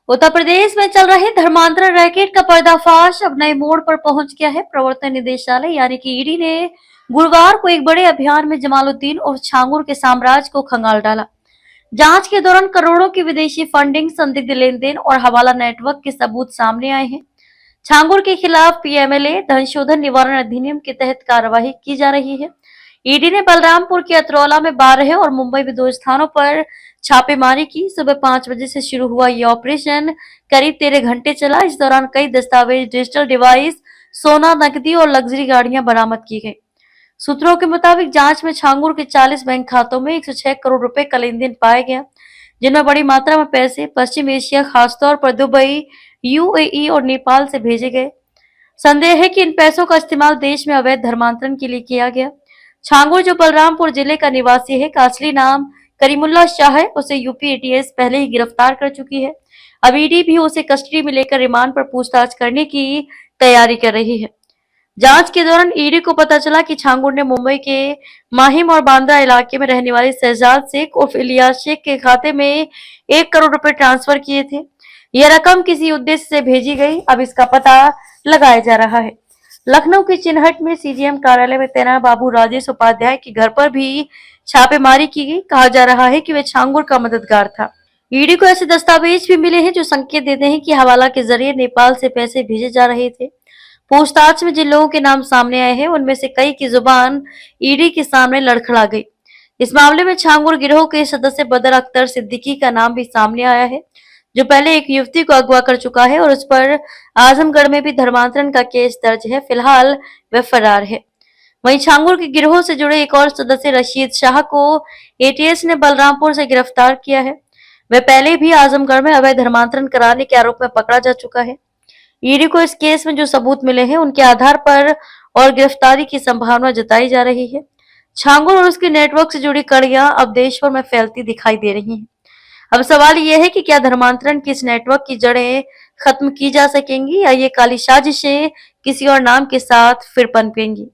उत्तर प्रदेश में चल रहे धर्मांतरण रैकेट का पर्दाफाश अब नए मोड़ पर पहुंच गया है। प्रवर्तन निदेशालय यानी कि ईडी ने गुरुवार को एक बड़े अभियान में जमालुद्दीन और छांगुर के साम्राज्य को खंगाल डाला। जांच के दौरान करोड़ों की विदेशी फंडिंग, संदिग्ध लेन देन और हवाला नेटवर्क के सबूत सामने आए हैं। छांगुर के खिलाफ पीएमएलए धन शोधन निवारण अधिनियम के तहत कार्रवाई की जा रही है। ईडी ने बलरामपुर के अतरौला में 12 और मुंबई में 2 स्थानों पर छापेमारी की। सुबह 5 बजे से शुरू हुआ ये ऑपरेशन करीब 13 घंटे चला। इस दौरान कई दस्तावेज, डिजिटल डिवाइस, सोना, नकदी और लग्जरी गाड़ियां बरामद की गई। सूत्रों के मुताबिक जांच में छांगुर के 40 बैंक खातों में 106 करोड़ रुपए का लेन देन पाया गया, जिनमें बड़ी मात्रा में पैसे पश्चिम एशिया, खासतौर पर दुबई, यूएई और नेपाल से भेजे गए। संदेह है कि इन पैसों का इस्तेमाल देश में अवैध धर्मांतरण के लिए किया गया। छांगुर, जो बलरामपुर जिले का निवासी है, का असली नाम करीमुल्लाह शाह है। उसे यूपी एटीएस पहले ही गिरफ्तार कर चुकी है। अब ईडी भी उसे कस्टडी में लेकर रिमांड पर पूछताछ करने की तैयारी कर रही है। जांच के दौरान ईडी को पता चला कि छांगुर ने मुंबई के माहिम और बांद्रा इलाके में रहने वाले शहजाद शेख उर्फ इलियास शेख के खाते में 1 करोड़ रुपए ट्रांसफर किए थे। यह रकम किसी उद्देश्य से भेजी गई, अब इसका पता लगाया जा रहा है। लखनऊ के चिनहट में सीजीएम कार्यालय में तैनात बाबू राजेश उपाध्याय के घर पर भी छापेमारी की गई। कहा जा रहा है कि वे छांगुर का मददगार था। ईडी को ऐसे दस्तावेज भी मिले हैं जो संकेत देते हैं कि हवाला के जरिए नेपाल से पैसे भेजे जा रहे थे। पूछताछ में जिन लोगों के नाम सामने आए हैं, उनमें से कई की जुबान ईडी के सामने लड़खड़ा गई। इस मामले में छांगुर गिरोह के सदस्य बदर अख्तर सिद्दीकी का नाम भी सामने आया है, जो पहले एक युवती को अगवा कर चुका है और उस पर आजमगढ़ में भी धर्मांतरण का केस दर्ज है। फिलहाल वह फरार है। वहीं छांगुर के गिरोह से जुड़े एक और सदस्य रशीद शाह को एटीएस ने बलरामपुर से गिरफ्तार किया है। वह पहले भी आजमगढ़ में अवैध धर्मांतरण कराने के आरोप में पकड़ा जा चुका है। ईडी को इस केस में जो सबूत मिले हैं, उनके आधार पर और गिरफ्तारी की संभावना जताई जा रही है। छांगुर और उसके नेटवर्क से जुड़ी कड़ियां अब देश भर में फैलती दिखाई दे रही हैं। अब सवाल यह है कि क्या धर्मांतरण की इस नेटवर्क की जड़ें खत्म की जा सकेंगी या ये काली साजिशें किसी और नाम के साथ फिर पनपेंगी।